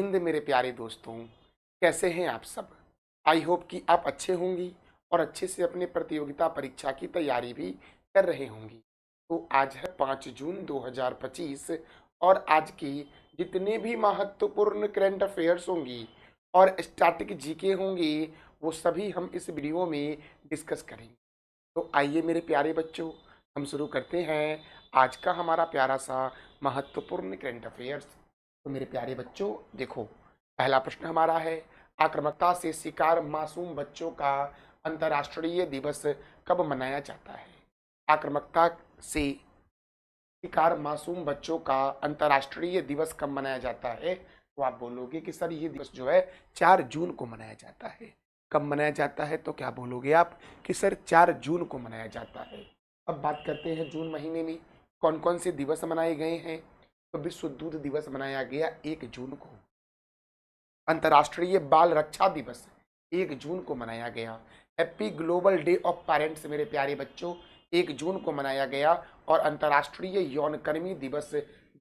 हिंद मेरे प्यारे दोस्तों, कैसे हैं आप सब। आई होप कि आप अच्छे होंगी और अच्छे से अपने प्रतियोगिता परीक्षा की तैयारी भी कर रहे होंगी। तो आज है 5 जून 2025 और आज की जितने भी महत्वपूर्ण करंट अफेयर्स होंगी और स्टैटिक जीके होंगी वो सभी हम इस वीडियो में डिस्कस करेंगे। तो आइए मेरे प्यारे बच्चों, हम शुरू करते हैं आज का हमारा प्यारा सा महत्वपूर्ण करंट अफेयर्स। तो मेरे प्यारे बच्चों देखो, पहला प्रश्न हमारा है, आक्रामकता से शिकार मासूम बच्चों का अंतर्राष्ट्रीय दिवस कब मनाया जाता है। आक्रामकता से शिकार मासूम बच्चों का अंतर्राष्ट्रीय दिवस कब मनाया जाता है। तो आप बोलोगे कि सर ये दिवस जो है 4 जून को मनाया जाता है। कब मनाया जाता है तो क्या बोलोगे आप कि सर 4 जून को मनाया जाता है। अब बात करते हैं जून महीने में कौन कौन से दिवस मनाए गए हैं। तो विश्व दूध दिवस मनाया गया 1 जून को। अंतर्राष्ट्रीय बाल रक्षा दिवस 1 जून को मनाया गया। Happy global day of parents मेरे प्यारे बच्चों 1 जून को मनाया गया। और अंतर्राष्ट्रीय यौनकर्मी दिवस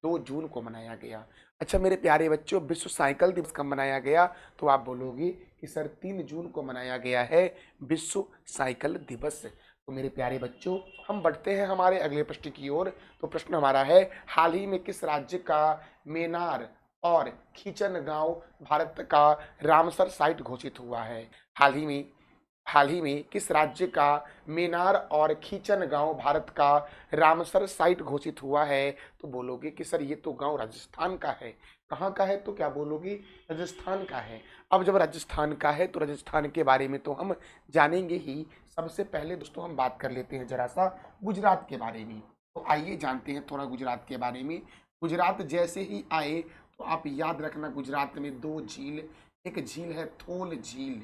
2 जून को मनाया गया। अच्छा मेरे प्यारे बच्चों, विश्व साइकिल दिवस कब मनाया गया। तो आप बोलोगे कि सर 3 जून को मनाया गया है विश्व साइकिल दिवस। तो मेरे प्यारे बच्चों, हम बढ़ते हैं हमारे अगले प्रश्न की ओर। तो प्रश्न हमारा है, हाल ही में किस राज्य का मेनार और खींचन गांव भारत का रामसर साइट घोषित हुआ है। हाल ही में किस राज्य का मेनार और खींचन गांव भारत का रामसर साइट घोषित हुआ है। तो बोलोगे कि सर ये तो गांव राजस्थान का है। कहाँ का है तो क्या बोलोगे, राजस्थान का है। अब जब राजस्थान का है तो राजस्थान के बारे में तो हम जानेंगे ही। सबसे पहले दोस्तों हम बात कर लेते हैं जरा सा गुजरात के बारे में। तो आइए जानते हैं थोड़ा गुजरात के बारे में। गुजरात जैसे ही आए तो आप याद रखना, गुजरात में 2 झील, एक झील है थोल झील।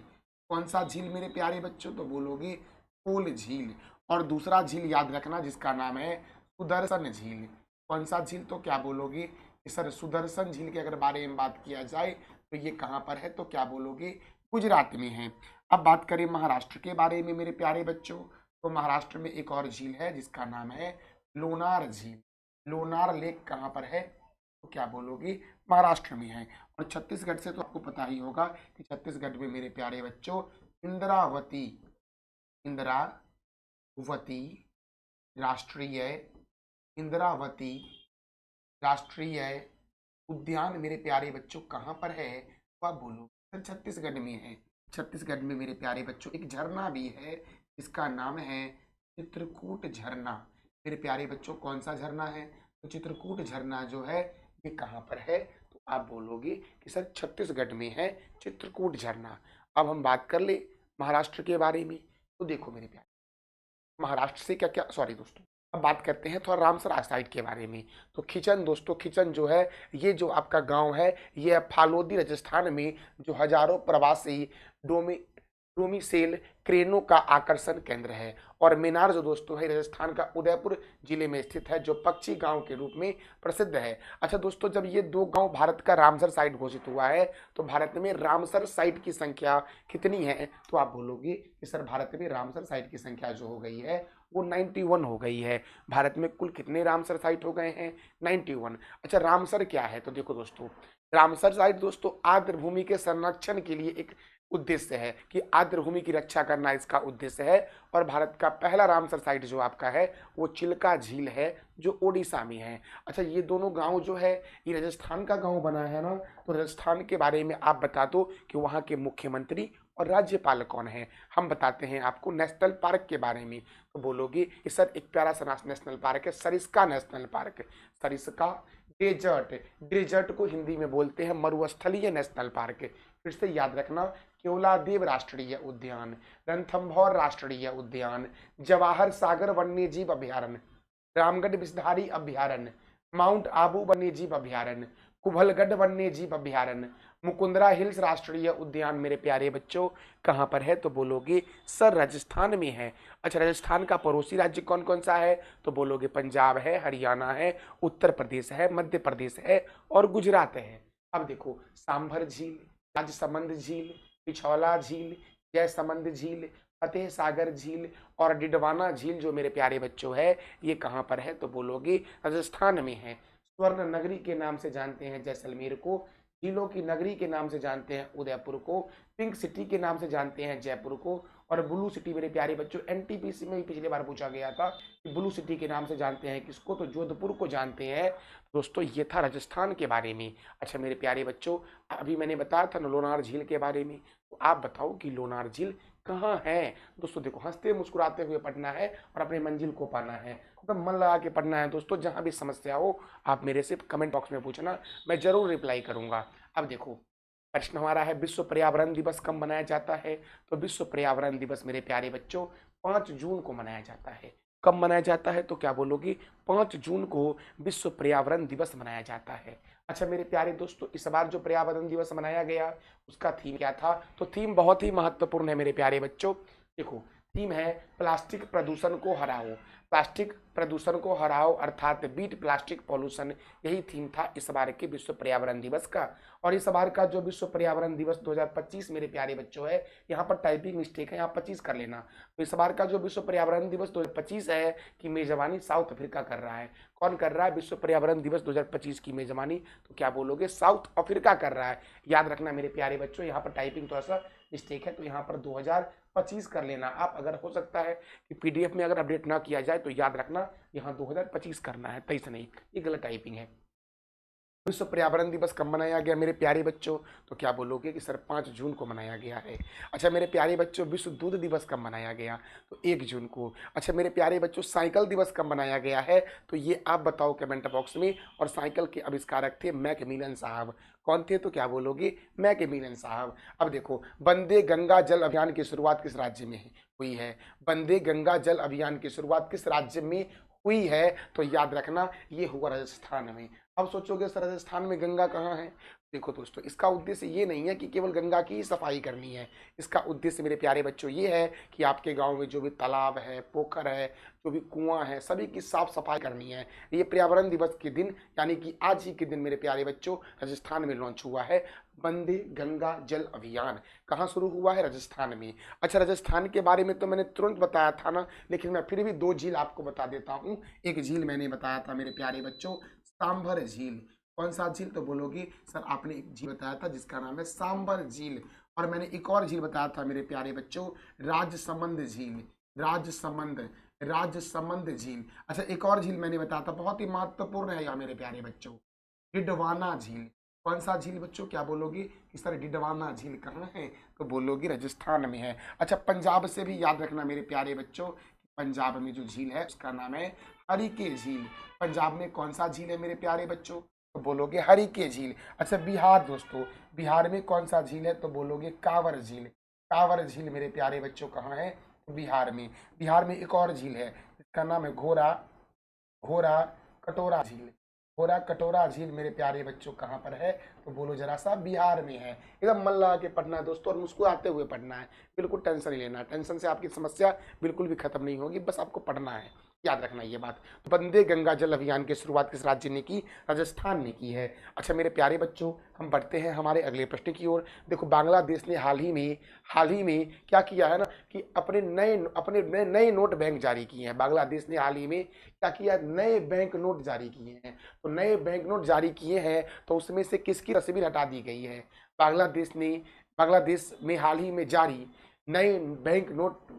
कौन सा झील मेरे प्यारे बच्चों, तो बोलोगे थोल झील। और दूसरा झील याद रखना जिसका नाम है सुदर्शन झील। कौन सा झील, तो क्या बोलोगे कि सर सुदर्शन झील के अगर बारे में बात किया जाए तो ये कहाँ पर है, तो क्या बोलोगे गुजरात में है। अब बात करें महाराष्ट्र के बारे में मेरे प्यारे बच्चों। तो महाराष्ट्र में एक और झील है जिसका नाम है लोनार झील। लोनार लेक कहाँ पर है, तो क्या बोलोगे महाराष्ट्र में है। और छत्तीसगढ़ से तो आपको पता ही होगा कि छत्तीसगढ़ में मेरे प्यारे बच्चों इंद्रावती इंद्रावती राष्ट्रीय इंद्रावती राष्ट्रीय उद्यान मेरे प्यारे बच्चों कहाँ पर है, तो आप बोलो सर छत्तीसगढ़ में है। छत्तीसगढ़ में मेरे प्यारे बच्चों एक झरना भी है जिसका नाम है चित्रकूट झरना। मेरे प्यारे बच्चों कौन सा झरना है, तो चित्रकूट झरना जो है ये कहाँ पर है, तो आप बोलोगे कि सर छत्तीसगढ़ में है चित्रकूट झरना। अब हम बात कर ले महाराष्ट्र के बारे में। तो देखो मेरे प्यारे, महाराष्ट्र से क्या क्या, सॉरी दोस्तों, अब बात करते हैं थोड़ा रामसर साइड के बारे में। तो खिचन दोस्तों, खिचन जो है ये जो आपका गांव है ये फालोदी राजस्थान में, जो हजारों प्रवासी डोमी डोमिसेल क्रेनों का आकर्षण केंद्र है। और मीनार जो दोस्तों है राजस्थान का उदयपुर जिले में स्थित है, जो पक्षी गांव के रूप में प्रसिद्ध है। अच्छा दोस्तों, जब ये 2 गांव भारत का रामसर साइट घोषित हुआ है तो भारत में रामसर साइट की संख्या कितनी है, तो आप बोलोगे कि सर भारत में रामसर साइट की संख्या जो हो गई है वो 91 हो गई है। भारत में कुल कितने रामसर साइट हो गए हैं, 91। अच्छा रामसर क्या है, तो देखो दोस्तों, रामसर साइट दोस्तों आर्द्र भूमि के संरक्षण के लिए एक उद्देश्य है कि आर्द्र भूमि की रक्षा करना इसका उद्देश्य है। और भारत का पहला रामसर साइट जो आपका है वो चिल्का झील है जो ओडिशा में है। अच्छा ये दोनों गांव जो है ये राजस्थान का गांव बना है ना। तो राजस्थान के बारे में आप बता दो कि वहाँ के मुख्यमंत्री और राज्यपाल कौन है। हम बताते हैं आपको नेशनल पार्क के बारे में। तो बोलोगे कि सर एक प्यारा सा नेशनल पार्क है Sariska national park. Sariska desert, desert को हिंदी में बोलते हैं मरुस्थलीय नेशनल पार्क। फिर से याद रखना, केवलादेव राष्ट्रीय उद्यान, रणथंभौर राष्ट्रीय उद्यान, जवाहर सागर वन्य जीव अभ्यारण्य, रामगढ़ विषधारी अभ्यारण्य, माउंट आबू वन्य जीव अभ्यारण्य, कुभलगढ़ वन्य जीव अभ्यारण्य, मुकुंदरा हिल्स राष्ट्रीय उद्यान मेरे प्यारे बच्चों कहाँ पर है, तो बोलोगे सर राजस्थान में है। अच्छा राजस्थान का पड़ोसी राज्य कौन कौन सा है, तो बोलोगे पंजाब है, हरियाणा है, उत्तर प्रदेश है, मध्य प्रदेश है और गुजरात है। अब देखो सांभर झील, राजसमंद झील, पिछौला झील, जयसमंद झील, फतेह सागर झील और डिडवाना झील जो मेरे प्यारे बच्चों है ये कहाँ पर है, तो बोलोगे राजस्थान में है। स्वर्ण नगरी के नाम से जानते हैं जैसलमेर को, झीलों की नगरी के नाम से जानते हैं उदयपुर को, पिंक सिटी के नाम से जानते हैं जयपुर को, और ब्लू सिटी मेरे प्यारे बच्चों एनटीपीसी में भी पिछली बार पूछा गया था कि ब्लू सिटी के नाम से जानते हैं किसको, तो जोधपुर को जानते हैं। दोस्तों ये था राजस्थान के बारे में। अच्छा मेरे प्यारे बच्चों, अभी मैंने बताया था लोनार झील के बारे में, तो आप बताओ कि लोनार झील कहाँ है। दोस्तों देखो, हंसते मुस्कुराते हुए पढ़ना है और अपने मंजिल को पाना है, तो मन लगा के पढ़ना है। दोस्तों जहाँ भी समस्या हो आप मेरे से कमेंट बॉक्स में पूछना, मैं जरूर रिप्लाई करूंगा। अब देखो प्रश्न हमारा है, विश्व पर्यावरण दिवस कब मनाया जाता है। तो विश्व पर्यावरण दिवस मेरे प्यारे बच्चों 5 जून को मनाया जाता है। कब मनाया जाता है, तो क्या बोलोगे, 5 जून को विश्व पर्यावरण दिवस मनाया जाता है। अच्छा मेरे प्यारे दोस्तों, इस बार जो पर्यावरण दिवस मनाया गया उसका थीम क्या था, तो थीम बहुत ही महत्वपूर्ण है मेरे प्यारे बच्चों। देखो थीम है प्लास्टिक प्रदूषण को हराओ। प्लास्टिक प्रदूषण को हराओ अर्थात बीट प्लास्टिक पॉल्यूशन, यही थीम था इस बार के विश्व पर्यावरण दिवस का। और इस बार का जो विश्व पर्यावरण दिवस 2025 मेरे प्यारे बच्चों है, यहाँ पर टाइपिंग मिस्टेक है, यहाँ 25 कर लेना। तो इस बार का जो विश्व पर्यावरण दिवस 2025 है की मेजबानी साउथ अफ्रीका कर रहा है। कौन कर रहा है विश्व पर्यावरण दिवस 2025 की मेजबानी, तो क्या बोलोगे, साउथ अफ्रीका कर रहा है। याद रखना मेरे प्यारे बच्चों, यहाँ पर टाइपिंग थोड़ा सा मिस्टेक है, तो यहाँ पर 2025 कर लेना आप। अगर हो सकता है कि पीडीएफ में अगर अपडेट ना किया जाए तो याद रखना यहाँ 2025 करना है, 23 नहीं, ये गलत टाइपिंग है। विश्व पर्यावरण दिवस कब मनाया गया मेरे प्यारे बच्चों, तो क्या बोलोगे कि सर 5 जून को मनाया गया है। अच्छा मेरे प्यारे बच्चों, विश्व दूध दिवस कब मनाया गया, तो 1 जून को। अच्छा मेरे प्यारे बच्चों, साइकिल दिवस कब मनाया गया है, तो ये आप बताओ कमेंट बॉक्स में। और साइकिल के आविष्कारक थे मैकमिलन साहब। कौन थे, तो क्या बोलोगे, मैकमिलन साहब। अब देखो, वंदे गंगा जल अभियान की शुरुआत किस राज्य में हुई है। वंदे गंगा जल अभियान की शुरुआत किस राज्य में हुई है, तो याद रखना ये हुआ राजस्थान में। अब सोचोगे सर राजस्थान में गंगा कहाँ है। देखो दोस्तों, इसका उद्देश्य ये नहीं है कि केवल गंगा की सफाई करनी है। इसका उद्देश्य मेरे प्यारे बच्चों ये है कि आपके गांव में जो भी तालाब है, पोखर है, जो भी कुआं है, सभी की साफ सफाई करनी है। ये पर्यावरण दिवस के दिन यानी कि आज ही के दिन मेरे प्यारे बच्चों राजस्थान में लॉन्च हुआ है वंदे गंगा जल अभियान। कहाँ शुरू हुआ है, राजस्थान में। अच्छा राजस्थान के बारे में तो मैंने तुरंत बताया था ना, लेकिन मैं फिर भी 2 झील आपको बता देता हूँ। एक झील मैंने बताया था मेरे प्यारे बच्चों, सांभर झील। कौन सा झील, तो बोलोगे सर आपने एक झील बताया था जिसका नाम है सांभर झील। और मैंने एक और झील बताया था मेरे प्यारे बच्चों, राजसमंद झील। राजसमंद झील। अच्छा एक और झील मैंने बताया था, बहुत ही महत्वपूर्ण है यह मेरे प्यारे बच्चों, डिडवाना झील। कौन सा झील बच्चों, क्या बोलोगे कि सर डिडवाना झील कहाँ है, तो बोलोगे राजस्थान में है। अच्छा पंजाब से भी याद रखना मेरे प्यारे बच्चों, पंजाब में जो झील है उसका नाम है हरिके झील। पंजाब में कौन सा झील है मेरे प्यारे बच्चों, तो बोलोगे हरिके झील। अच्छा बिहार दोस्तों, बिहार में कौन सा झील है, तो बोलोगे कांवर झील। कांवर झील मेरे प्यारे बच्चों कहाँ है, तो बिहार में। बिहार में एक और झील है जिसका नाम है घोरा घोरा कटोरा झील। घोरा कटोरा झील मेरे प्यारे बच्चों कहाँ पर है, तो बोलो जरा सा, बिहार में है। एकदम मन लगा के पढ़ना है दोस्तों और मुस्कुराते हुए पढ़ना है, बिल्कुल टेंशन नहीं लेना है। टेंशन से आपकी समस्या बिल्कुल भी खत्म नहीं होगी, बस आपको पढ़ना है, याद रखना ये बात। वंदे गंगा जल अभियान की शुरुआत किस राज्य ने की, राजस्थान ने की है। अच्छा मेरे प्यारे बच्चों, हम बढ़ते हैं हमारे अगले प्रश्न की ओर। देखो बांग्लादेश ने हाल ही में क्या किया है ना, कि अपने नए नोट बैंक जारी किए हैं। बांग्लादेश ने हाल ही में क्या किया, नए बैंक नोट जारी किए हैं। तो नए बैंक नोट जारी किए हैं तो उसमें से किसकी तस्वीर हटा दी गई है। बांग्लादेश में हाल ही में जारी नए बैंक नोट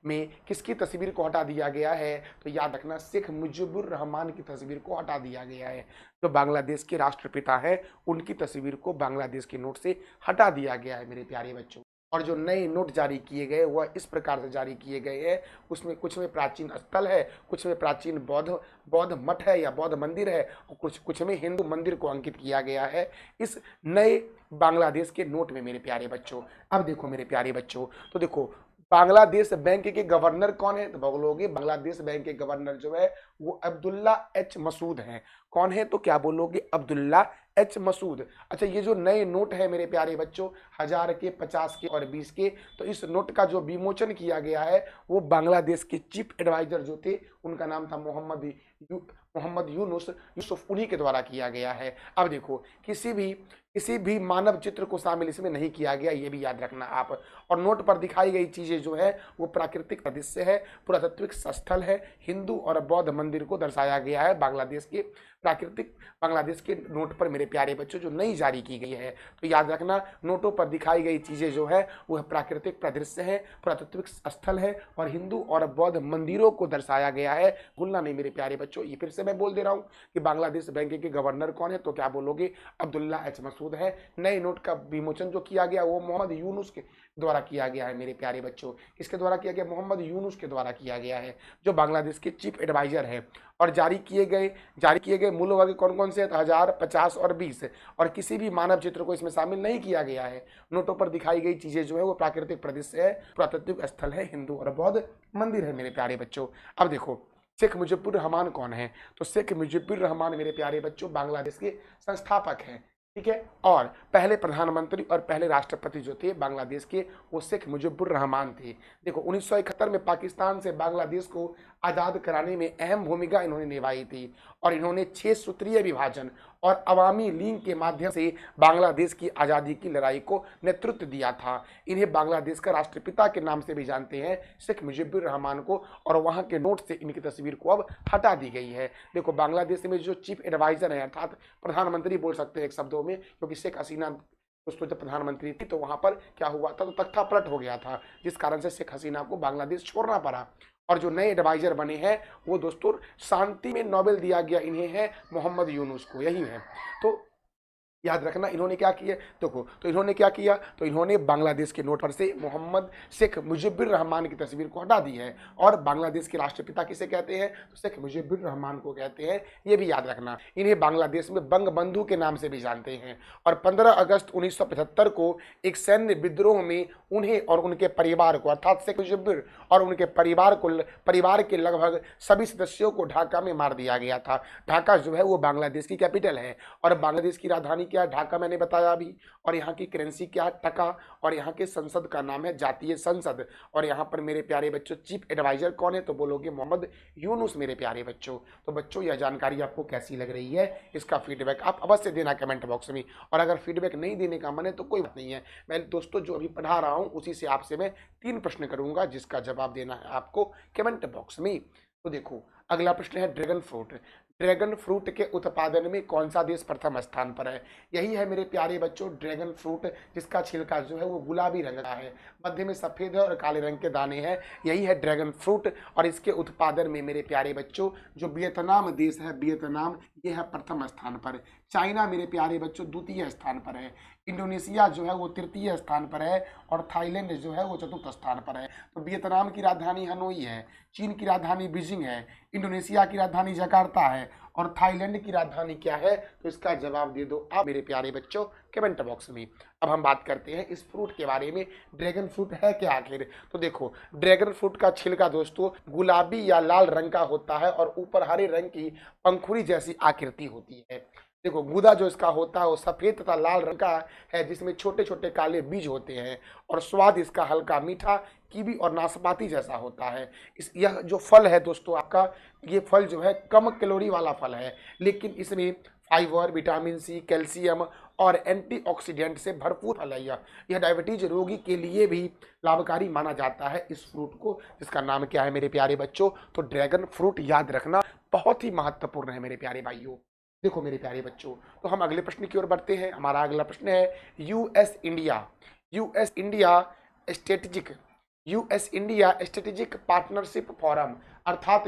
में किसकी तस्वीर को हटा दिया गया है, तो याद रखना शेख मुजीबुर रहमान की तस्वीर को हटा दिया गया है। जो बांग्लादेश के राष्ट्रपिता है उनकी तस्वीर को बांग्लादेश के नोट से हटा दिया गया है मेरे प्यारे बच्चों। और जो नए नोट जारी किए गए वह इस प्रकार से जारी किए गए हैं, उसमें कुछ में प्राचीन स्थल है, कुछ में प्राचीन बौद्ध मठ है या बौद्ध मंदिर है, और कुछ में हिंदू मंदिर को अंकित किया गया है इस नए बांग्लादेश के नोट में मेरे प्यारे बच्चों। अब देखो मेरे प्यारे बच्चों, तो देखो बांग्लादेश बैंक के गवर्नर कौन है, तो बोलोगे बांग्लादेश बैंक के गवर्नर जो है वो अब्दुल्ला एच मसूद हैं। कौन है, तो क्या बोलोगे, अब्दुल्ला एच मसूद। अच्छा ये जो नए नोट है मेरे प्यारे बच्चों, 1000 के, 50 के और 20 के, तो इस नोट का जो विमोचन किया गया है वो बांग्लादेश के चीफ एडवाइजर जो थे उनका नाम था मोहम्मद मोहम्मद यूनुस यूसुफ उन्हीं के द्वारा किया गया है। अब देखो किसी भी मानव चित्र को शामिल इसमें नहीं किया गया, ये भी याद रखना आप। और नोट पर दिखाई गई चीजें जो है वो प्राकृतिक दृश्य है, पुरातात्विक स्थल है, हिंदू और बौद्ध मंदिर को दर्शाया गया है। बांग्लादेश के नोट पर मेरे प्यारे बच्चों जो नई जारी की गई है, तो याद रखना नोटों पर दिखाई गई चीजें जो है वह प्राकृतिक परिदृश्य है, पुरातात्विक स्थल है और हिंदू और बौद्ध मंदिरों को दर्शाया गया है। भूलना नहीं मेरे प्यारे बच्चों। ये फिर से मैं बोल दे रहा हूँ कि बांग्लादेश बैंक के गवर्नर कौन है, तो क्या बोलोगे? अब्दुल्ला एच मसूद है। नए नोट का विमोचन जो किया गया वो मोहम्मद यूनुस के द्वारा किया गया है मेरे प्यारे बच्चों। किसके द्वारा किया गया? मोहम्मद यूनुस के द्वारा किया गया है, जो बांग्लादेश के चीफ एडवाइजर है। और जारी किए गए मूल्य वर्ग कौन कौन से? 1000, 50 और 20। और किसी भी मानव चित्र को इसमें शामिल नहीं किया गया है। नोटों पर दिखाई गई चीजें जो है वो प्राकृतिक परिदृश्य है, पुरातात्विक स्थल है, हिंदू और बौद्ध मंदिर है मेरे प्यारे बच्चों। अब देखो शेख मुजीबुर रहमान कौन है? तो शेख मुजीबुर रहमान मेरे प्यारे बच्चों बांग्लादेश के संस्थापक हैं, ठीक है। और पहले प्रधानमंत्री और पहले राष्ट्रपति जो थे बांग्लादेश के वो शेख मुजीबुर रहमान थे। देखो 1971 में पाकिस्तान से बांग्लादेश को आज़ाद कराने में अहम भूमिका इन्होंने निभाई थी। और इन्होंने 6 सूत्रीय विभाजन और अवामी लीग के माध्यम से बांग्लादेश की आज़ादी की लड़ाई को नेतृत्व दिया था। इन्हें बांग्लादेश का राष्ट्रपिता के नाम से भी जानते हैं, शेख मुजीबुर रहमान को। और वहाँ के नोट से इनकी तस्वीर को अब हटा दी गई है। देखो बांग्लादेश में जो चीफ एडवाइजर है अर्थात प्रधानमंत्री बोल सकते हैं एक शब्दों में, क्योंकि शेख हसीना दोस्तों जब प्रधानमंत्री थी तो वहां पर क्या हुआ था, तो तख्ता पलट हो गया था, जिस कारण से शेख हसीना को बांग्लादेश छोड़ना पड़ा। और जो नए एडवाइजर बने हैं वो दोस्तों शांति में नोबेल दिया गया इन्हें है मोहम्मद यूनुस को, यही है। तो याद रखना इन्होंने क्या किया, देखो तो इन्होंने क्या किया, तो इन्होंने बांग्लादेश के नोट पर से मोहम्मद शेख मुजीबुर रहमान की तस्वीर को हटा दी है। और बांग्लादेश के राष्ट्रपिता किसे कहते हैं, तो शेख मुजीबुर रहमान को कहते हैं, ये भी याद रखना। इन्हें बांग्लादेश में बंग बंधु के नाम से भी जानते हैं। और 15 अगस्त 1975 को एक सैन्य विद्रोह में उन्हें और उनके परिवार को अर्थात शेख मुजीबुर और उनके परिवार के लगभग सभी सदस्यों को ढाका में मार दिया गया था। ढाका जो है वो बांग्लादेश की कैपिटल है और बांग्लादेश की राजधानी क्या है? ढाका, मैंने बताया अभी। और यहाँ की करेंसी क्या है? टका। और यहाँ के संसद का नाम है जातीय संसद। और यहाँ पर मेरे प्यारे बच्चों चीफ एडवाइजर कौन है, तो बोलोगे मोहम्मद यूनुस मेरे प्यारे बच्चों। तो बच्चों यह जानकारी आपको कैसी लग रही है, इसका फीडबैक आप अवश्य देना कमेंट बॉक्स में। और अगर फीडबैक नहीं देने का मन है तो कोई बात नहीं है, मैं दोस्तों जो अभी पढ़ा रहा हूँ उसी से आपसे मैं 3 प्रश्न करूंगा जिसका जवाब देना है आपको कमेंट बॉक्स में। तो देखो अगला प्रश्न है ड्रैगन फ्रूट। ड्रैगन फ्रूट के उत्पादन में कौन सा देश प्रथम स्थान पर है? यही है मेरे प्यारे बच्चों ड्रैगन फ्रूट, जिसका छिलका जो है वो गुलाबी रंग का है, मध्य में सफेद और काले रंग के दाने हैं, यही है ड्रैगन फ्रूट। और इसके उत्पादन में मेरे प्यारे बच्चों जो वियतनाम देश है, वियतनाम ये है प्रथम स्थान पर। चाइना मेरे प्यारे बच्चों द्वितीय स्थान पर है। इंडोनेशिया जो है वो तृतीय स्थान पर है। और थाईलैंड जो है वो चतुर्थ स्थान पर है। तो वियतनाम की राजधानी हनोई है, चीन की राजधानी बीजिंग है, इंडोनेशिया की राजधानी जकार्ता है और थाईलैंड की राजधानी क्या है? तो इसका जवाब दे दो आप मेरे प्यारे बच्चों कमेंट बॉक्स में। अब हम बात करते हैं इस फ्रूट के बारे में, ड्रैगन फ्रूट है क्या आखिर? तो देखो ड्रैगन फ्रूट का छिलका दोस्तों गुलाबी या लाल रंग का होता है और ऊपर हरे रंग की पंखुड़ी जैसी आकृति होती है। देखो गूदा जो इसका होता है वो सफेद तथा लाल रंग का है, जिसमें छोटे छोटे काले बीज होते हैं। और स्वाद इसका हल्का मीठा कीवी और नाशपाती जैसा होता है। यह जो फल है दोस्तों आपका, ये फल जो है कम कैलोरी वाला फल है, लेकिन इसमें फाइबर, विटामिन सी, कैल्शियम और एंटीऑक्सीडेंट से भरपूर फल है। यह डायबिटीज रोगी के लिए भी लाभकारी माना जाता है इस फ्रूट को, जिसका नाम क्या है मेरे प्यारे बच्चों? तो ड्रैगन फ्रूट याद रखना बहुत ही महत्वपूर्ण है मेरे प्यारे भाइयों। देखो मेरे प्यारे बच्चों तो हम अगले प्रश्न की ओर बढ़ते हैं। हमारा अगला प्रश्न है US India strategic partnership forum अर्थात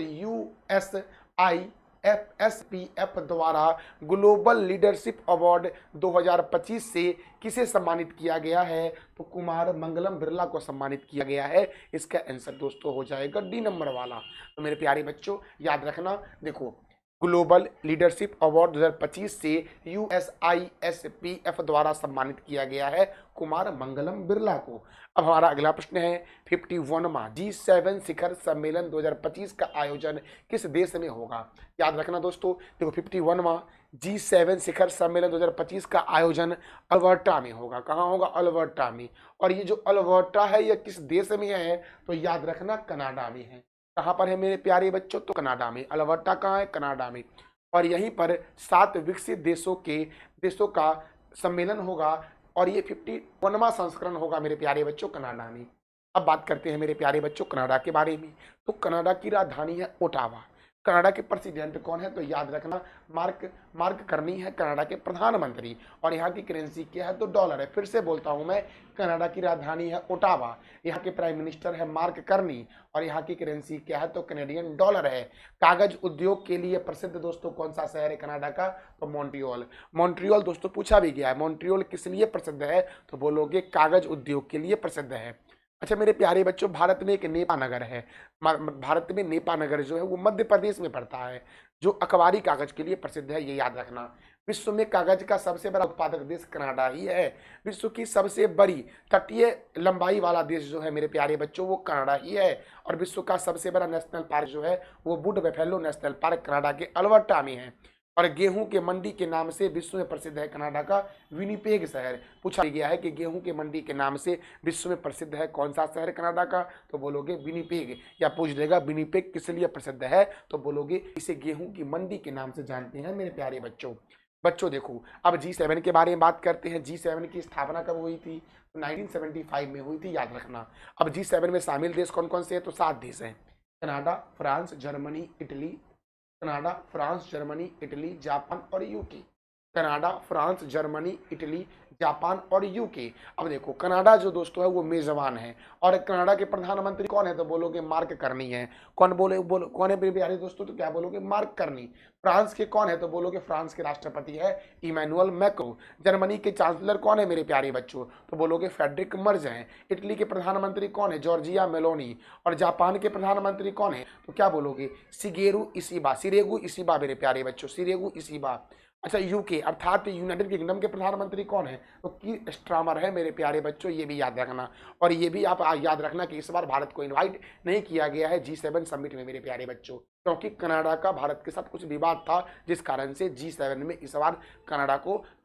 USIFSPF द्वारा ग्लोबल लीडरशिप अवार्ड 2025 से किसे सम्मानित किया गया है? तो कुमार मंगलम बिरला को सम्मानित किया गया है। इसका आंसर दोस्तों हो जाएगा डी नंबर वाला। तो मेरे प्यारे बच्चों याद रखना, देखो ग्लोबल लीडरशिप अवार्ड 2025 से USISPF द्वारा सम्मानित किया गया है कुमार मंगलम बिरला को। अब हमारा अगला प्रश्न है 51वां G7 शिखर सम्मेलन 2025 का आयोजन किस देश में होगा? याद रखना दोस्तों, देखो 51वां G7 शिखर सम्मेलन 2025 का आयोजन अल्बर्टा में होगा। कहाँ होगा? अल्बर्टा में। और ये जो अल्बर्टा है यह किस देश में है? तो याद रखना कनाडा में है। कहाँ पर है मेरे प्यारे बच्चों? तो कनाडा में। अल्बर्टा कहाँ है? कनाडा में। और यहीं पर 7 विकसित देशों का सम्मेलन होगा और ये 51वां संस्करण होगा मेरे प्यारे बच्चों कनाडा में। अब बात करते हैं मेरे प्यारे बच्चों कनाडा के बारे में। तो कनाडा की राजधानी है ओटावा। कनाडा के प्रेसिडेंट कौन है? तो याद रखना, मार्क मार्क करनी है कनाडा के प्रधानमंत्री। और यहाँ की करेंसी क्या है? तो डॉलर है। फिर से बोलता हूँ मैं, कनाडा की राजधानी है ओटावा, यहाँ के प्राइम मिनिस्टर है मार्क करनी, और यहाँ की करेंसी क्या है? तो कैनेडियन डॉलर है। कागज उद्योग के लिए प्रसिद्ध दोस्तों कौन सा शहर है कनाडा का? तो मॉन्ट्रियल। मॉन्ट्रियल दोस्तों पूछा भी गया है, मॉन्ट्रियल किस लिए प्रसिद्ध है? तो बोलोगे कागज उद्योग के लिए प्रसिद्ध है। अच्छा मेरे प्यारे बच्चों, भारत में एक नेपा नगर है। भारत में नेपा नगर जो है वो मध्य प्रदेश में पड़ता है, जो अखबारी कागज के लिए प्रसिद्ध है, ये याद रखना। विश्व में कागज का सबसे बड़ा उत्पादक देश कनाडा ही है। विश्व की सबसे बड़ी तटीय लंबाई वाला देश जो है मेरे प्यारे बच्चों वो कनाडा ही है। और विश्व का सबसे बड़ा नेशनल पार्क जो है वो would buffalo national park Canada के अल्बर्टा में है। और गेहूं के मंडी के नाम से विश्व में प्रसिद्ध है कनाडा का विनिपेग शहर। पूछा गया है कि गेहूं के मंडी के नाम से विश्व में प्रसिद्ध है कौन सा शहर कनाडा का? तो बोलोगे विनिपेग। या पूछ देगा विनिपेग किस लिए प्रसिद्ध है? तो बोलोगे इसे गेहूं की मंडी के नाम से जानते हैं मेरे प्यारे बच्चों। बच्चों देखो, अब G7 के बारे में बात करते हैं। G7 की स्थापना कब हुई थी? तो 1975 में हुई थी, याद रखना। अब G7 में शामिल देश कौन कौन से हैं? तो 7 देश हैं। Canada, France, Germany, Italy. Canada, France, Germany, Italy, Japan और UK. Canada, France, Germany, Italy, Japan और यूके। अब देखो कनाडा जो दोस्तों है वो मेजबान है। और कनाडा के प्रधानमंत्री कौन है? तो बोलोगे मार्क करनी है। कौन कौन है मेरे प्यारे दोस्तों? तो क्या बोलोगे? मार्क करनी। फ्रांस के कौन है? तो बोलोगे फ्रांस के राष्ट्रपति है इमैनुअल मैक्रो। जर्मनी के चांसलर कौन है मेरे प्यारे बच्चों? तो बोलोगे फेडरिक मर्ज हैं। इटली के प्रधानमंत्री कौन है? Giorgia Meloni. और जापान के प्रधानमंत्री कौन है? तो क्या बोलोगे? सिरेगु इसीबा मेरे प्यारे बच्चों, सिरेगु इसीबा। अच्छा यूके अर्थात यूनाइटेड किंगडम के प्रधानमंत्री कौन है? तो की स्टारमर है मेरे प्यारे बच्चों, ये भी याद रखना। और ये भी आप याद रखना कि इस बार भारत को इनवाइट नहीं किया गया है G7 समिट में मेरे प्यारे बच्चों, क्योंकि कनाडा का भारत के साथ कुछ विवाद था, जिस कारण से G7 में इस बार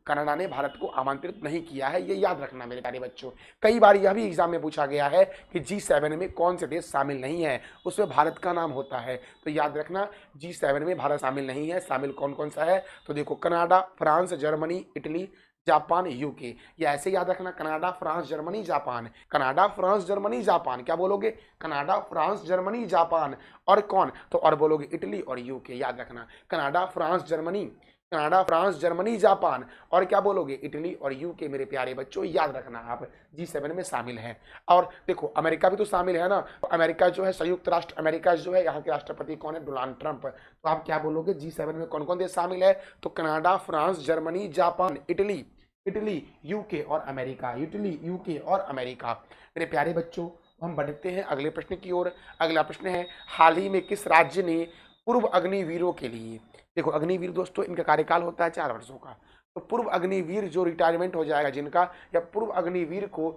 कनाडा ने भारत को आमंत्रित नहीं किया है, ये याद रखना मेरे प्यारे बच्चों। कई बार यह भी एग्जाम में पूछा गया है कि G7 में कौन से देश शामिल नहीं है, उसमें भारत का नाम होता है। तो याद रखना G7 में भारत शामिल नहीं है। शामिल कौन कौन सा है? तो देखो Canada, France, Germany, Italy, Japan, UK. या ऐसे याद रखना, Canada, France, Germany, Japan. Canada, France, Germany, Japan. क्या बोलोगे? Canada, France, Germany, Japan. और कौन? तो और बोलोगे इटली और यूके। याद रखना कनाडा, फ्रांस, जर्मनी, जापान। और क्या बोलोगे? इटली और यूके मेरे प्यारे बच्चों, याद रखना आप G7 में शामिल हैं। और देखो अमेरिका भी तो शामिल है ना। तो अमेरिका जो है, संयुक्त राष्ट्र अमेरिका जो है, यहाँ के राष्ट्रपति कौन है? Donald Trump. तो आप क्या बोलोगे? G7 में कौन कौन देश शामिल है? तो Canada, France, Germany, Japan, Italy, UK और अमेरिका। इटली, यूके और अमेरिका। मेरे प्यारे बच्चों, हम बढ़ते हैं अगले प्रश्न की ओर। अगला प्रश्न है, हाल ही में किस राज्य ने पूर्व अग्निवीरों के लिए, देखो अग्निवीर दोस्तों इनका कार्यकाल होता है 4 वर्षों का। तो पूर्व अग्निवीर जो रिटायरमेंट हो जाएगा जिनका, या पूर्व अग्निवीर को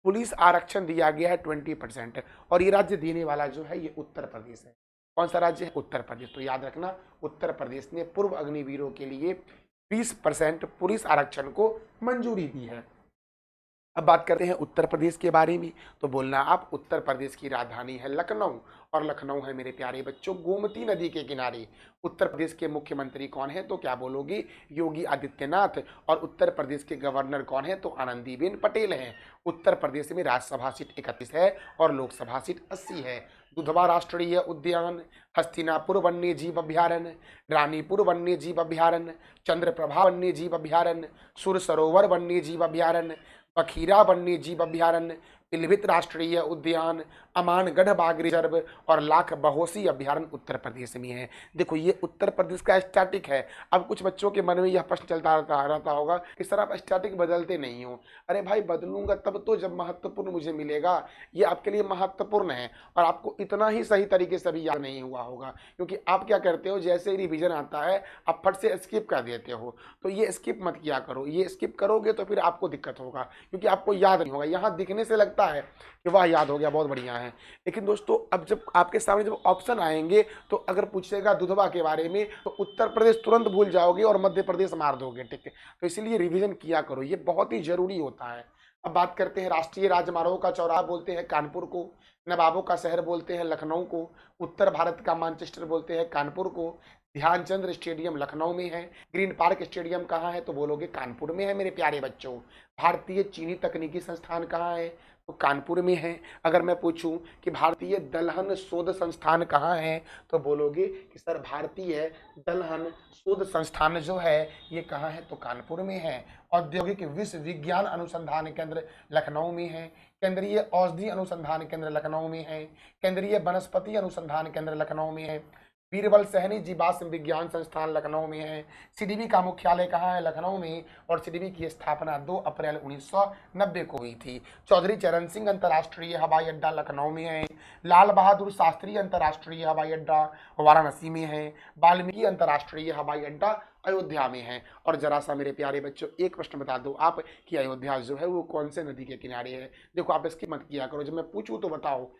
पुलिस आरक्षण दिया गया है 20%। और ये राज्य देने वाला जो है ये उत्तर प्रदेश है। कौन सा राज्य है? उत्तर प्रदेश। तो याद रखना उत्तर प्रदेश ने पूर्व अग्निवीरों के लिए 20% पुलिस आरक्षण को मंजूरी दी है। अब बात करते हैं उत्तर प्रदेश के बारे में। तो बोलना आप, उत्तर प्रदेश की राजधानी है लखनऊ। और लखनऊ है मेरे प्यारे बच्चों गोमती नदी के किनारे। उत्तर प्रदेश के मुख्यमंत्री कौन है? तो क्या बोलोगे? योगी आदित्यनाथ। और उत्तर प्रदेश के गवर्नर कौन है? तो आनंदीबेन पटेल हैं। उत्तर प्रदेश में राज्यसभा सीट 31 है और लोकसभा सीट 80 है। दुधवा राष्ट्रीय उद्यान, हस्तिनापुर वन्य जीव अभ्यारण्य, रानीपुर वन्य जीव अभ्यारण्य, चंद्रप्रभा वन्य जीव अभ्यारण्य, सुर सरोवर वन्य जीव अभ्यारण्य, बखीरा वन्य जीव अभ्यारण्य, पिलभित राष्ट्रीय उद्यान, अमानगढ़ बाघ रिजर्व और लाख बहोसी अभ्यारण्य उत्तर प्रदेश में है। देखो ये उत्तर प्रदेश का स्टैटिक है। अब कुछ बच्चों के मन में यह प्रश्न चलता रहता होगा कि सर आप स्टैटिक बदलते नहीं हो। अरे भाई बदलूंगा तब तो जब महत्वपूर्ण मुझे मिलेगा। ये आपके लिए महत्वपूर्ण है और आपको इतना ही सही तरीके से भी याद नहीं हुआ होगा, क्योंकि आप क्या करते हो, जैसे ही रिविजन आता है आप फट से स्किप कर देते हो। तो ये स्किप मत किया करो, ये स्किप करोगे तो फिर आपको दिक्कत होगा, क्योंकि आपको याद नहीं होगा। यहाँ दिखने से लगता लगता है कि वाह याद हो गया, बहुत बढ़िया है। लेकिन दोस्तों अब जब आपके सामने जब ऑप्शन आएंगे तो अगर पूछेगा दुधवा के बारे में तो उत्तर प्रदेश तुरंत भूल जाओगे और मध्य प्रदेश मार दोगे, ठीक है। तो इसलिए रिवीजन किया करो, ये बहुत ही जरूरी होता है। अब बात करते हैं राष्ट्रीय राजमार्गों का चौराहा बोलते हैं कानपुर को, नवाबों का शहर बोलते हैं लखनऊ को, उत्तर भारत का मैनचेस्टर बोलते हैं कानपुर को, ध्यानचंद्र स्टेडियम लखनऊ में है, ग्रीन पार्क स्टेडियम कहाँ है तो बोलोगे कानपुर में है मेरे प्यारे बच्चों। भारतीय चीनी तकनीकी संस्थान कहाँ है तो कानपुर में है। अगर मैं पूछूं कि भारतीय दलहन शोध संस्थान कहाँ है तो बोलोगे कि सर भारतीय दलहन शोध संस्थान जो है ये कहाँ है तो कानपुर में है। औद्योगिक विश्वविज्ञान अनुसंधान केंद्र लखनऊ में है, केंद्रीय औषधि अनुसंधान केंद्र लखनऊ में है, केंद्रीय वनस्पति अनुसंधान केंद्र लखनऊ में है, बीरबल सहनी जीवाश्म विज्ञान संस्थान लखनऊ में है। सीडीबी का मुख्यालय कहाँ है लखनऊ में, और सीडीबी की स्थापना 2 अप्रैल 1990 को हुई थी। चौधरी चरण सिंह अंतर्राष्ट्रीय हवाई अड्डा लखनऊ में है। लाल बहादुर शास्त्री अंतर्राष्ट्रीय हवाई अड्डा वाराणसी में है। वाल्मीकि अंतर्राष्ट्रीय हवाई अड्डा अयोध्या में है। और जरा सा मेरे प्यारे बच्चों एक प्रश्न बता दो आप कि अयोध्या जो है वो कौन से नदी के किनारे है। देखो आप इसकी मत किया करो, जब मैं पूछूं तो बताओ,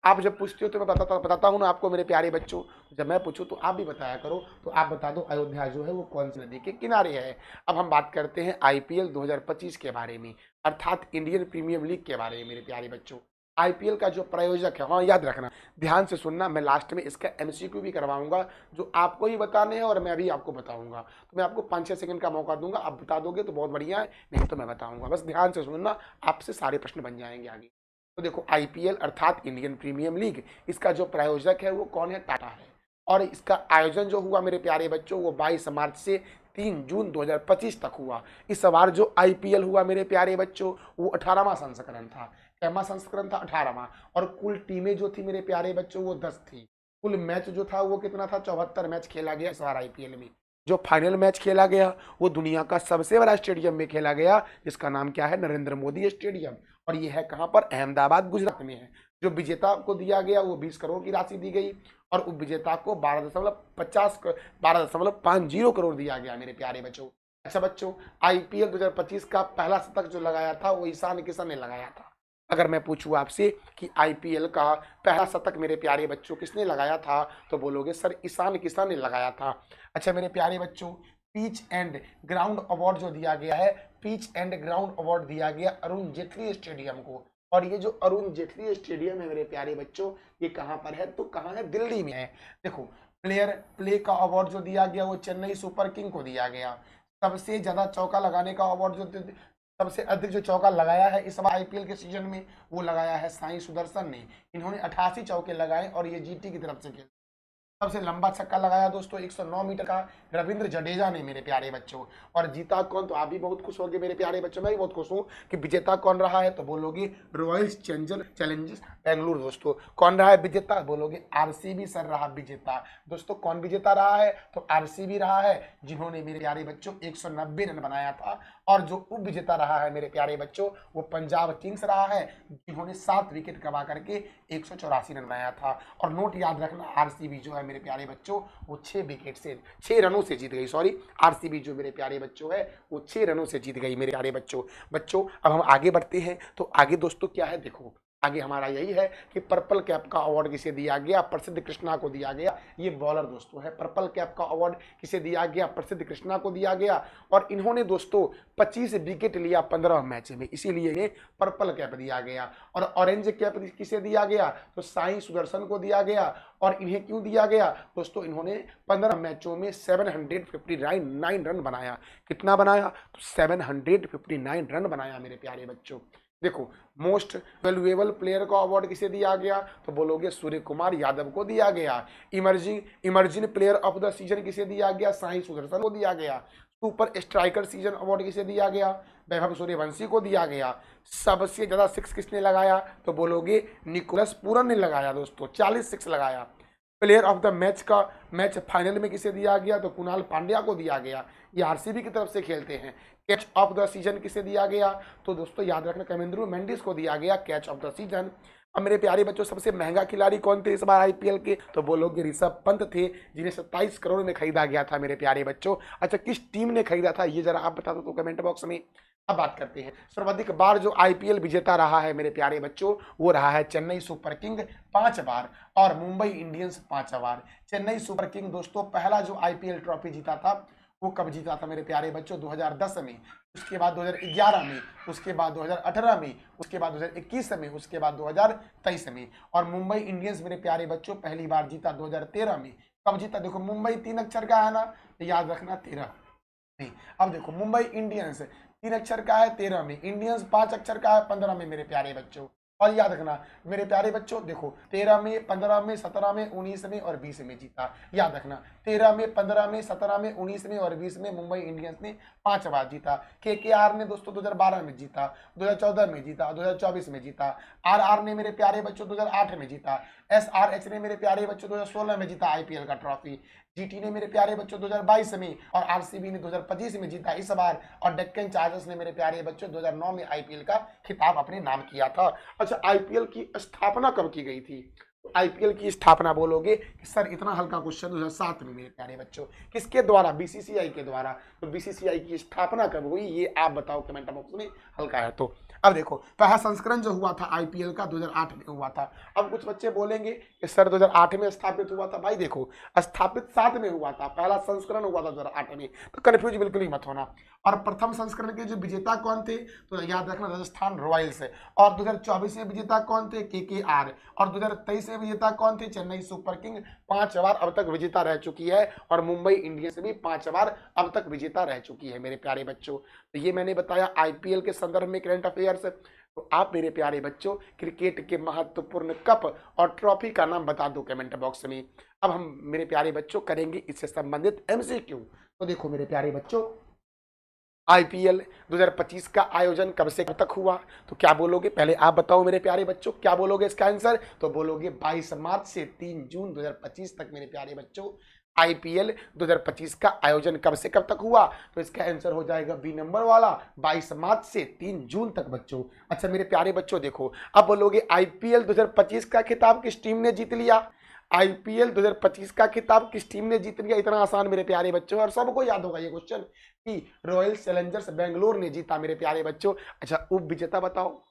आप जब पूछते हो तो मैं बताता हूँ ना आपको मेरे प्यारे बच्चों, जब मैं पूछूं तो आप भी बताया करो। तो आप बता दो अयोध्या जो है वो कौन सी नदी के किनारे है। अब हम बात करते हैं आईपीएल 2025 के बारे में, अर्थात इंडियन प्रीमियर लीग के बारे में मेरे प्यारे बच्चों। आईपीएल का जो प्रायोजक है, हाँ याद रखना, ध्यान से सुनना, मैं लास्ट में इसका एमसीक्यू भी करवाऊंगा जो आपको ही बताने हैं और मैं भी आपको बताऊंगा। तो मैं आपको 5-6 सेकंड का मौका दूंगा, आप बता दोगे तो बहुत बढ़िया है, नहीं तो मैं बताऊंगा। बस ध्यान से सुनना, आपसे सारे प्रश्न बन जाएंगे आगे। तो देखो आईपीएल अर्थात इंडियन प्रीमियर लीग, इसका जो प्रायोजक है वो कौन है, टाटा है। और इसका आयोजन जो हुआ मेरे प्यारे बच्चों वो 22 मार्च से 3 जून 2025 तक हुआ। इस बार जो आईपीएल हुआ मेरे प्यारे बच्चों वो 18वां संस्करण था। कैमा संस्करण था, 18वां। और कुल टीमें जो थी मेरे प्यारे बच्चों वो 10 थी। कुल मैच जो था वो कितना था, 74 मैच खेला गया इस बार आईपीएल में। जो फाइनल मैच खेला गया वो दुनिया का सबसे बड़ा स्टेडियम में खेला गया, जिसका नाम क्या है, नरेंद्र मोदी स्टेडियम। और ये है कहाँ पर, अहमदाबाद गुजरात में है। जो विजेता को दिया गया वो 20 करोड़ की राशि दी गई और उपविजेता को 12.50 करोड़ दिया गया मेरे प्यारे बच्चों। अच्छा बच्चों, आईपीएल 2025 का पहला शतक जो लगाया था वो ईशान किशन ने लगाया था। अगर मैं पूछूं आपसे कि आईपीएल का पहला शतक मेरे प्यारे बच्चों किसने लगाया था तो बोलोगे सर ईशान किशन ने लगाया था। अच्छा मेरे प्यारे बच्चों, पिच एंड ग्राउंड अवार्ड जो दिया गया है, पिच एंड ग्राउंड अवार्ड दिया गया अरुण जेटली स्टेडियम को। और ये जो अरुण जेटली स्टेडियम है मेरे प्यारे बच्चों, ये कहाँ पर है तो कहाँ है, दिल्ली में है। देखो प्ले का अवार्ड जो दिया गया वो चेन्नई सुपर किंग को दिया गया। सबसे ज्यादा चौका लगाने का अवार्ड जो सबसे अधिक जो चौका लगाया है इस बार आईपीएल के सीजन में वो लगाया है साई सुदर्शन ने। इन्होंने 88 चौके लगाए और ये जीटी की तरफ से खेले। सबसे लंबा छक्का लगाया दोस्तों 109 मीटर का रविंद्र जडेजा ने मेरे प्यारे बच्चों। और जीता कौन, तो आप भी बहुत खुश होंगे मेरे प्यारे बच्चों, मैं भी बहुत खुश हूँ कि विजेता कौन रहा है तो बोलोगे रॉयल्स चैलेंजर्स बेंगलुरु। दोस्तों कौन रहा है विजेता, बोलोगे आरसीबी सर रहा विजेता। दोस्तों कौन विजेता रहा है तो आरसीबी रहा है, जिन्होंने मेरे प्यारे बच्चों 190 रन बनाया था। और जो उप विजेता रहा है मेरे प्यारे बच्चों वो पंजाब किंग्स रहा है, जिन्होंने 7 विकेट गवा करके 184 रन बनाया था। और नोट याद रखना, आरसीबी जो है मेरे प्यारे बच्चों वो 6 रनों से जीत गई। सॉरी, आरसीबी जो मेरे प्यारे बच्चों है वो 6 रनों से जीत गई मेरे प्यारे बच्चों। अब हम आगे बढ़ते हैं तो आगे दोस्तों क्या है, देखो आगे हमारा यही है कि पर्पल कैप का अवार्ड किसे दिया गया, प्रसिद्ध कृष्णा को दिया गया। ये बॉलर दोस्तों है। पर्पल कैप का अवार्ड किसे दिया गया, प्रसिद्ध कृष्णा को दिया गया। और इन्होंने दोस्तों 25 विकेट लिया 15 मैच में, इसीलिए इन्हें पर्पल कैप दिया गया। और ऑरेंज कैप किसे दिया गया तो साई सुदर्शन को दिया गया। और इन्हें क्यों दिया गया दोस्तों, इन्होंने 15 मैचों में 759 रन बनाया। कितना बनाया तो 759 रन बनाया मेरे प्यारे बच्चों। देखो मोस्ट वैल्यूएबल प्लेयर का अवार्ड किसे दिया गया तो बोलोगे सूर्य कुमार यादव को दिया गया। Emerging player of the season किसे दिया गया, साई सुदर्शन को दिया गया। सुपर स्ट्राइकर सीजन अवार्ड किसे दिया गया, वैभव सूर्यवंशी को दिया गया। सबसे ज्यादा 6 किसने लगाया तो बोलोगे निकोलस पूरन ने लगाया दोस्तों, 40 6 लगाया। Player of the match final में किसे दिया गया तो कुणाल पांड्या को दिया गया। ये आरसीबी की तरफ से खेलते हैं। कैच ऑफ द सीजन किसे दिया गया तो दोस्तों याद रखना कैमेंद्रू मेंडिस को दिया गया कैच ऑफ द सीजन। अब मेरे प्यारे बच्चों सबसे महंगा खिलाड़ी कौन थे इस बार आईपीएल के तो बोलोगे ऋषभ पंत थे, जिन्हें 27 करोड़ में खरीदा गया था मेरे प्यारे बच्चों। अच्छा किस टीम ने खरीदा था ये जरा आप बता दो तो कमेंट बॉक्स में। अब बात करते हैं सर्वाधिक बार जो आईपीएल विजेता रहा है मेरे प्यारे बच्चों, वो रहा है चेन्नई सुपर किंग 5 बार और मुंबई इंडियंस 5 बार। चेन्नई सुपर किंग दोस्तों पहला जो आईपीएल ट्रॉफी जीता था वो कब जीता था मेरे प्यारे बच्चों, 2010 में, उसके बाद 2011 में, उसके बाद 2018 में, उसके बाद 2021 में, उसके बाद 2023 में। और मुंबई इंडियंस मेरे प्यारे बच्चों पहली बार जीता 2013 में। कब जीता, देखो मुंबई 3 अक्षर का है ना, तो याद रखना 13 नहीं। अब देखो मुंबई इंडियंस 3 अक्षर का है 13 में, इंडियंस 5 अक्षर का है 15 में मेरे प्यारे बच्चों। और याद रखना मेरे प्यारे बच्चों, देखो 13 में, 15 में, 17 में, 19 में और 20 में जीता। याद रखना 13 में, 15 में, 17 में, 19 में और 20 में मुंबई इंडियंस ने 5 बार जीता। केकेआर ने दोस्तों 2012 में जीता, 2014 में जीता, 2024 में जीता। आरआर ने मेरे प्यारे बच्चों 2008 में जीता। एसआरएच ने मेरे प्यारे बच्चों 2016 में जीता आईपीएल का ट्रॉफी। जीटी ने मेरे प्यारे बच्चों 2022 में और आरसीबी ने 2025 में जीता इस बार। और डेक्कन चार्जर्स ने मेरे प्यारे बच्चों 2009 में आईपीएल का खिताब अपने नाम किया था। अच्छा, आईपीएल की स्थापना कब की गई थी? आईपीएल की स्थापना बोलोगे कि सर इतना हल्का क्वेश्चन, 2007 में मेरे प्यारे बच्चों। किसके द्वारा? बीसीसीआई के द्वारा। तो बीसीसीआई की स्थापना कब हुई ये आप बताओ कमेंट बॉक्स में, हल्का है तो। अब देखो पहला संस्करण जो हुआ था आईपीएल का 2008 में हुआ था। अब कुछ बच्चे बोलेंगे कि सर 2008 में स्थापित हुआ था। भाई देखो स्थापित 7 में हुआ था, पहला संस्करण हुआ था 2008 में, तो कन्फ्यूज बिल्कुल ही मत होना। और प्रथम संस्करण के जो विजेता कौन थे, तो याद रखना राजस्थान रॉयल्स। और 2024 में विजेता कौन थे? केकेआर। और 2023 में विजेता कौन थे? चेन्नई सुपर किंग 5 बार अब तक विजेता रह चुकी है। और मुंबई इंडियंस भी 5 बार अब तक विजेता रह चुकी है मेरे प्यारे बच्चों। तो ये मैंने बताया आईपीएल के संदर्भ में करंट अफेयर्स। तो आप मेरे प्यारे बच्चों क्रिकेट के महत्वपूर्ण कप और ट्रॉफी का नाम बता दो कमेंट बॉक्स में। अब हम मेरे प्यारे बच्चों करेंगे इससे संबंधित एमसीक्यू। तो देखो मेरे प्यारे बच्चों आईपीएल 2025 का आयोजन कब से कब तक हुआ? तो क्या बोलोगे, पहले आप बताओ मेरे प्यारे बच्चों, क्या बोलोगे इसका आंसर? तो बोलोगे 22 मार्च से 3 जून 2025 तक मेरे प्यारे बच्चों आईपीएल 2025 का आयोजन कब से कब तक हुआ? तो इसका आंसर हो जाएगा बी नंबर वाला, 22 मार्च से 3 जून तक बच्चों। अच्छा मेरे प्यारे बच्चों देखो, अब बोलोगे आईपीएल 2025 का खिताब किस टीम ने जीत लिया? आईपीएल 2025 का खिताब किस टीम ने जीत लिया? इतना आसान मेरे प्यारे बच्चों, और सबको याद होगा ये क्वेश्चन कि रॉयल चैलेंजर्स बेंगलोर ने जीता मेरे प्यारे बच्चों। अच्छा उप विजेता बताओ,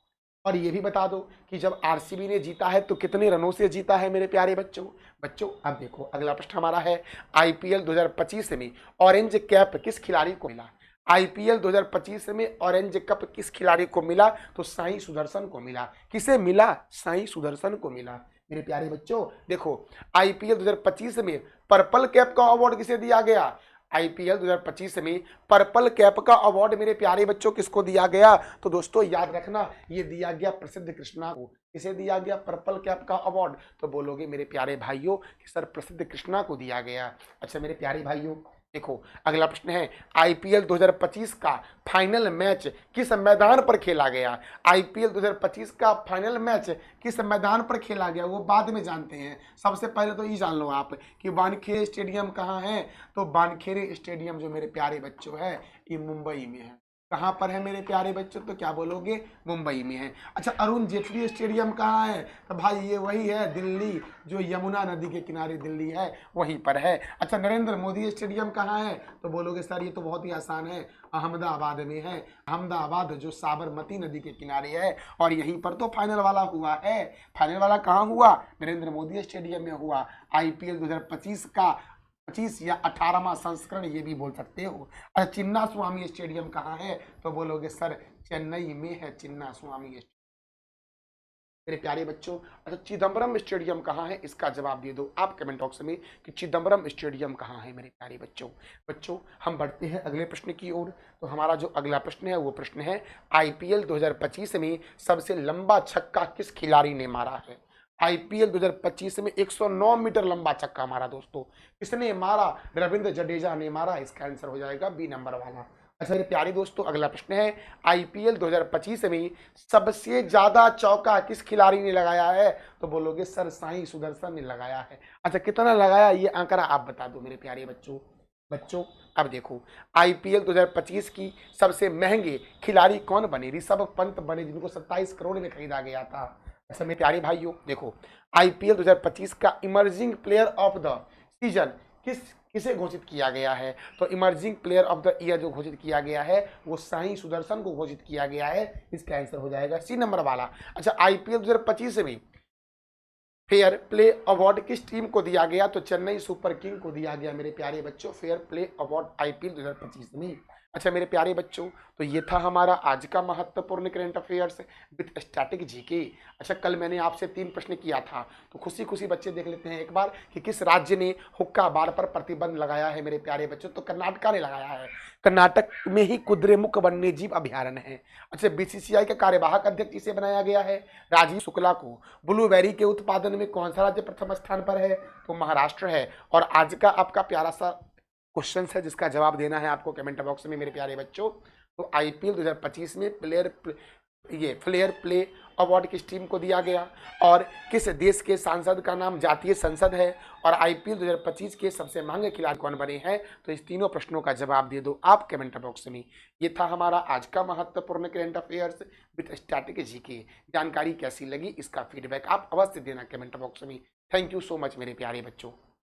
और ये भी बता दो कि जब आरसीबी ने जीता है तो कितने रनों से जीता है मेरे प्यारे बच्चों। बच्चों अब देखो अगला प्रश्न हमारा है आईपीएल 2025 में ऑरेंज कैप किस खिलाड़ी को मिला? आईपीएल 2025 में ऑरेंज कप किस खिलाड़ी को मिला? तो साई सुदर्शन को मिला। किसे मिला? साई सुदर्शन को मिला मेरे प्यारे बच्चों। देखो आईपीएल 2025 में पर्पल कैप का अवार्ड किसे दिया गया? आईपीएल 2025 में पर्पल कैप का अवार्ड मेरे प्यारे बच्चों किसको दिया गया? तो दोस्तों याद रखना ये दिया गया प्रसिद्ध कृष्णा को। किसे दिया गया पर्पल कैप का अवार्ड? तो बोलोगे मेरे प्यारे भाइयों कि सर प्रसिद्ध कृष्णा को दिया गया। अच्छा मेरे प्यारे भाइयों देखो अगला प्रश्न है आईपीएल 2025 का फाइनल मैच किस मैदान पर खेला गया? आईपीएल 2025 का फाइनल मैच किस मैदान पर खेला गया वो बाद में जानते हैं। सबसे पहले तो ये जान लो आप कि वानखेड़े स्टेडियम कहाँ है? तो वानखेड़े स्टेडियम जो मेरे प्यारे बच्चों है ये मुंबई में है। कहाँ पर है मेरे प्यारे बच्चों? तो क्या बोलोगे? मुंबई में है। अच्छा अरुण जेटली स्टेडियम कहाँ है? तो भाई ये वही है दिल्ली, जो यमुना नदी के किनारे दिल्ली है वहीं पर है। अच्छा नरेंद्र मोदी स्टेडियम कहाँ है? तो बोलोगे सर ये तो बहुत ही आसान है, अहमदाबाद में है। अहमदाबाद जो साबरमती नदी के किनारे है, और यहीं पर तो फाइनल वाला हुआ है। फाइनल वाला कहाँ हुआ? नरेंद्र मोदी स्टेडियम में हुआ। आईपीएल 2025 का 25 या 18वां संस्करण ये भी बोल सकते हो। अच्छा चिन्ना स्वामी स्टेडियम कहाँ है? तो बोलोगे सर चेन्नई में है चिन्ना स्वामी स्टेडियम मेरे प्यारे बच्चों। अच्छा चिदम्बरम स्टेडियम कहाँ है? इसका जवाब दे दो आप कमेंट बॉक्स में कि चिदम्बरम स्टेडियम कहाँ है मेरे प्यारे बच्चों। बच्चों हम बढ़ते हैं अगले प्रश्न की ओर। तो हमारा जो अगला प्रश्न है वो प्रश्न है आईपीएल 2025 में सबसे लंबा छक्का किस खिलाड़ी ने मारा है? आईपीएल 2025 में 109 मीटर लंबा छक्का मारा दोस्तों। किसने मारा? रविंद्र जडेजा ने मारा। इसका आंसर हो जाएगा बी नंबर वाला। अच्छा मेरे प्यारे दोस्तों अगला प्रश्न है आईपीएल 2025 में सबसे ज्यादा चौका किस खिलाड़ी ने लगाया है? तो बोलोगे सर साई सुदर्शन ने लगाया है। अच्छा कितना लगाया ये आंकड़ा आप बता दो मेरे प्यारे बच्चों। बच्चों अब देखो आईपीएल 2025 की सबसे महंगे खिलाड़ी कौन बने? ऋषभ पंत बने जिनको 27 करोड़ में खरीदा गया था। ऐसा मेरे प्यारे भाइयों देखो आईपीएल 2025 का emerging player of the season किस किसे घोषित किया गया है? तो emerging player of the year जो घोषित किया गया है वो साई सुदर्शन को घोषित किया गया है। इसका आंसर हो जाएगा सी नंबर वाला। अच्छा, आईपीएल 2025 में फेयर प्ले अवार्ड किस टीम को दिया गया? तो चेन्नई सुपर किंग को दिया गया मेरे प्यारे बच्चों, फेयर प्ले अवार्ड आईपीएल 2025 में। अच्छा मेरे प्यारे बच्चों, तो ये था हमारा आज का महत्वपूर्ण current affairs with static GK. अच्छा, कल मैंने आपसे 3 प्रश्न किया था, तो खुशी खुशी बच्चे देख लेते हैं एक बार कि किस राज्य ने हुक्का बार पर प्रतिबंध लगाया है मेरे प्यारे बच्चों। तो कर्नाटक ने लगाया है। कर्नाटक में ही कुद्रेमुख वन्य जीव अभ्यारण्य है। अच्छा, बीसीसीआई का कार्यवाहक अध्यक्ष इसे बनाया गया है राजीव शुक्ला को। ब्लूबेरी के उत्पादन में कौन सा राज्य प्रथम स्थान पर है? तो महाराष्ट्र है। और आज का आपका प्यारा सा क्वेश्चन है जिसका जवाब देना है आपको कमेंट बॉक्स में मेरे प्यारे बच्चों। तो आईपीएल 2025 में फ्लेयर प्ले अवार्ड किस टीम को दिया गया, और किस देश के सांसद का नाम जातीय संसद है, और आईपीएल 2025 के सबसे महंगे खिलाड़ी कौन बने हैं? तो इस तीनों प्रश्नों का जवाब दे दो आप कमेंट बॉक्स में। ये था हमारा आज का महत्वपूर्ण current affairs with static GK. जानकारी कैसी लगी इसका फीडबैक आप अवश्य देना कमेंट बॉक्स में। थैंक यू सो मच मेरे प्यारे बच्चों।